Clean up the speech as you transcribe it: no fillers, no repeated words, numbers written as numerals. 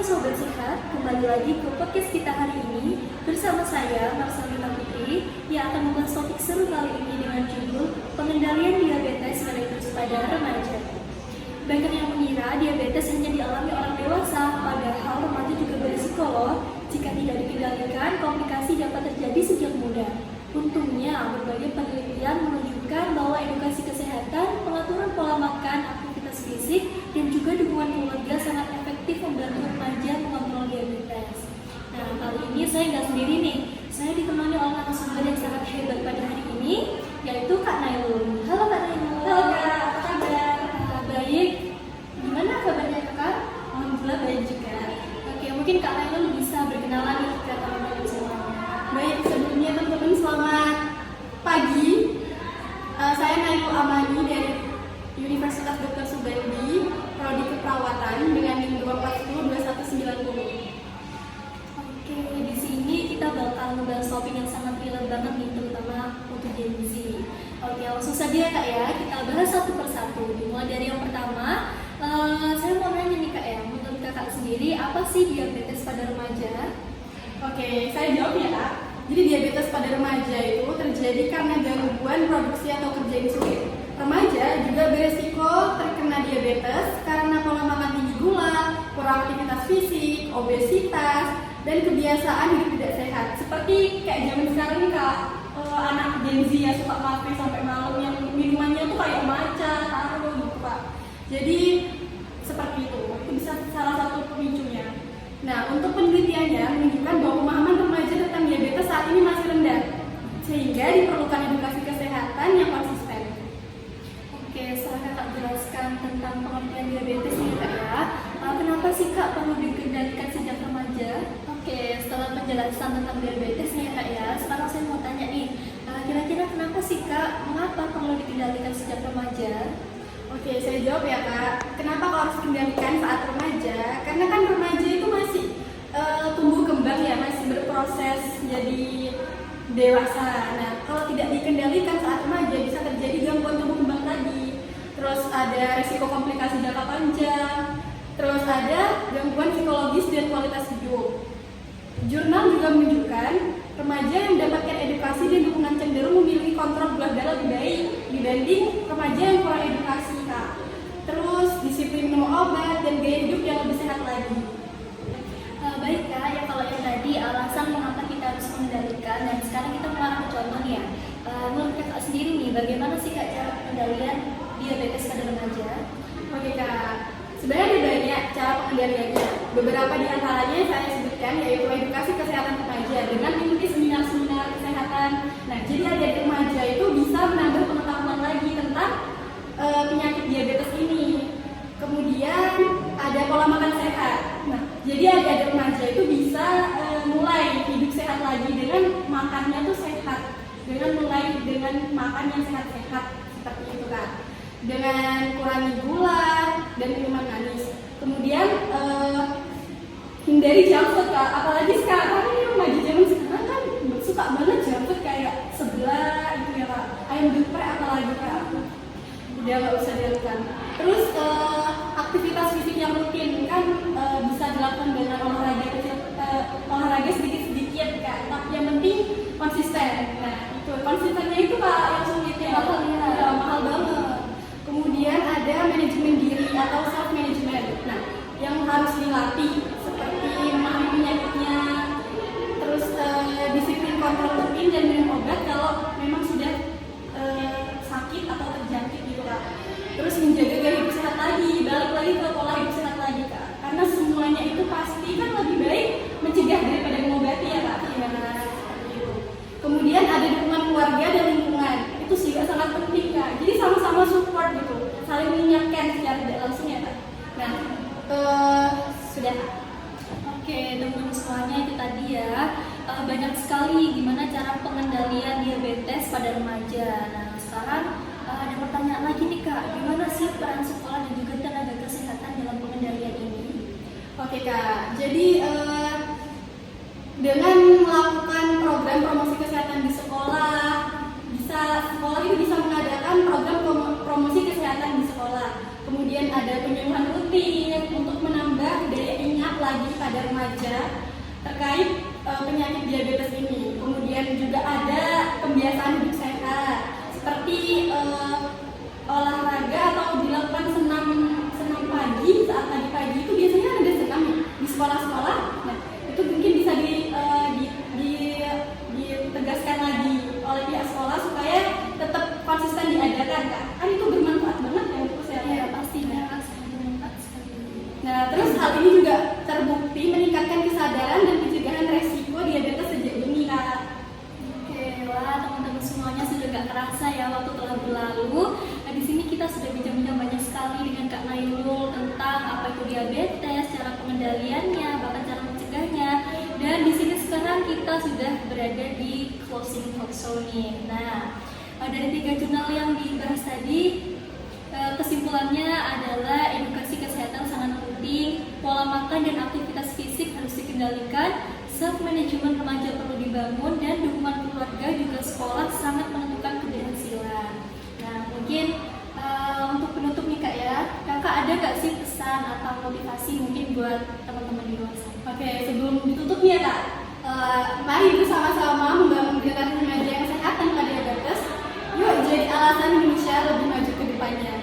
Sobat Sehat, kembali lagi ke podcast kita hari ini bersama saya, Marcelina Putri, yang akan membahas topik seru kali ini dengan judul pengendalian diabetes pada remaja. Banyak yang mengira diabetes hanya dialami orang dewasa, padahal remaja juga berisiko loh. Jika tidak dikendalikan, komplikasi dapat terjadi sejak muda. Untungnya, berbagai penelitian menunjukkan bahwa edukasi kesehatan, pengaturan pola makan, aktivitas fisik, dan juga dukungan keluarga sangat efektif membantu remaja mengontrol diabetes. Nah, kali ini saya nggak sendiri nih. Saya ditemani oleh narasumber yang sangat hebat pada hari ini, yaitu Kak Nailul. Halo Kak Nailul. Halo Kak, apa kabar? Baik. Gimana kabarnya Kak? Alhamdulillah baik juga. Oke, mungkin Kak Nailul bisa berkenalan nih ke teman-teman semua. Baik, sebelumnya teman-teman selamat pagi. Saya Nailul Amani dari Universitas Dr. Subandi, Prodi Keperawatan dengan NIM 2402190. Oke, di sini kita bakal membahas topik yang sangat relevant banget nih, terutama untuk Gen Z. Oke, langsung saja ya Kak ya, kita bahas satu persatu. Dimulai dari yang pertama, saya mau nanya nih Kak ya, menurut Kakak sendiri, apa sih diabetes pada remaja? Oke, saya jawab ya Kak. Jadi diabetes pada remaja itu terjadi karena gangguan produksi atau kerja insulin. Remaja juga beresiko terkena diabetes karena pola makan tinggi gula, kurang aktivitas fisik, obesitas, dan kebiasaan hidup tidak sehat. Seperti kayak zaman sekarang nih Kak, anak Gen Z ya suka kafe sampai malam yang minumannya tuh kayak matcha, taro gitu Pak. Jadi seperti itu bisa salah satu pemicunya. Nah, untuk penelitiannya menunjukkan bahwa pemahaman remaja tentang diabetes saat ini masih rendah, sehingga diperlukan edukasi kesehatan yang konsisten. Oke, setelah Kakak jelaskan tentang pengertian diabetes nih Kak ya, kenapa sih Kak perlu dikendalikan sejak remaja? Oke, setelah penjelasan tentang diabetes nih Kak ya, sekarang saya mau tanya nih, kira-kira kenapa sih Kak, mengapa perlu dikendalikan sejak remaja? Oke, saya jawab ya Kak. Kenapa kok harus dikendalikan saat remaja? Karena kan remaja itu masih tumbuh kembang ya, masih berproses jadi dewasa. Nah, kalau tidak dikendalikan saat remaja bisa terjadi gangguan tumbuh kembang tadi. Terus ada resiko komplikasi jangka panjang. Terus ada gangguan psikologis dan kualitas hidup. Jurnal juga menunjukkan remaja yang mendapatkan edukasi dan dukungan cenderung memiliki kontrol gula darah lebih baik dibanding remaja yang kurang edukasi Kak. Terus disiplin minum obat dan gaya hidup yang lebih sehat lagi. Baik Kak, ya kalau yang tadi alasan mengapa kita harus mengendalikan, dan sekarang kita mengarah ke contoh nih ya. Menurut Kakak sendiri nih, bagaimana sih Kak cara pengendalian diabetes pada remaja? Oke Kak, sebenarnya ada banyak cara pengendaliannya. Beberapa di antaranya saya sebutkan yaitu edukasi kesehatan remaja dengan mengikuti seminar-seminar kesehatan. Nah, jadi adik remaja itu bisa menambah pengetahuan lagi tentang penyakit diabetes ini. Kemudian ada pola makan sehat. Nah, jadi adik remaja itu bisa mulai hidup sehat lagi dengan makannya tuh sehat. Dengan mulai dengan makan yang sehat-sehat seperti itu Kak. Dengan kurangi gula dan minuman manis. Kemudian hindari junk food Kak. Apalagi sekarang ini remaja zaman sekarang kan suka banget junk food kayak sebelah itu ya Kak. Ayam geprek apalagi Kak. Udah nggak usah dilakukan. Terus aktivitas fisik yang rutin kan bisa dilakukan dengan olahraga sedikit-sedikit Kak. Tapi yang penting konsisten. Nah, itu konsistennya itu Kak yang sulitnya. Mahal banget. Kemudian ada manajemen diri atau self management. Nah, yang harus dilatih seperti memahami penyakitnya, terus disiplin kontrol rutin dan minum obat kalau memang sudah sakit atau terjangkit gitu Kak. Terus menjaga gaya hidup sehat lagi, balik lagi ke pola hidup sehat lagi Kak. Karena semuanya itu pasti kan lebih baik mencegah daripada mengobati ya Kak. Gimana seperti itu. Kemudian ada dukungan keluarga dan lingkungan. Itu juga sangat penting Kak. Jadi sama-sama support gitu, saling mengingatkan secara tidak langsung ya Kak. Nah, sudah. Oke, teman-teman semuanya itu tadi ya, banyak sekali gimana cara pengendalian diabetes pada remaja. Nah, sekarang ada pertanyaan lagi nih Kak, gimana sih peran sekolah dan juga tenaga kesehatan dalam pengendalian ini? Oke Kak, jadi dengan melakukan program promosi kesehatan di sekolah, sekolah itu bisa mengadakan program promosi kesehatan di sekolah. Kemudian ada penyuluhan rutin untuk menambah daya ingat lagi pada remaja terkait penyakit diabetes ini. Kemudian juga ada kebiasaan hidup sehat seperti olahraga atau dilakukan senam pagi. Saat pagi itu biasanya ada senam ya, di sekolah-sekolah. Nah, itu mungkin bisa ditegaskan lagi oleh pihak sekolah supaya tetap konsisten diadakan, Kak. Kan itu bermanfaat banget ya untuk kesehatan. Iya, pastinya sangat bermanfaat sekali. Nah, terus hal ini juga terbukti meningkatkan kesadaran dan pencegahan resiko diabetes sejak dini, Kak. Oke, wah teman-teman semuanya sudah gak kerasa ya waktu telah berlalu. Nah, di sini kita sudah bincang-bincang banyak sekali dengan Kak Nailul tentang apa itu diabetes, cara pengendaliannya, bahkan cara mencegahnya. Dan di sini sekarang kita sudah berada di closing talk show nih. Nah, dari 3 jurnal yang dibahas tadi, kesimpulannya adalah edukasi kesehatan sangat penting, pola makan dan aktivitas fisik harus dikendalikan, self management remaja perlu dibangun, dan dukungan keluarga juga sekolah sangat menentukan keberhasilan. Nah, mungkin untuk penutup nih Kak ya, Kakak ada gak sih pesan atau motivasi mungkin buat teman-teman di luar sana? Oke, sebelum ditutup nih ya Kak, mari bersama-sama membangun generasi remaja yang sehat tanpa diabetes. Yuk jadi alasan Indonesia lebih maju ke depannya.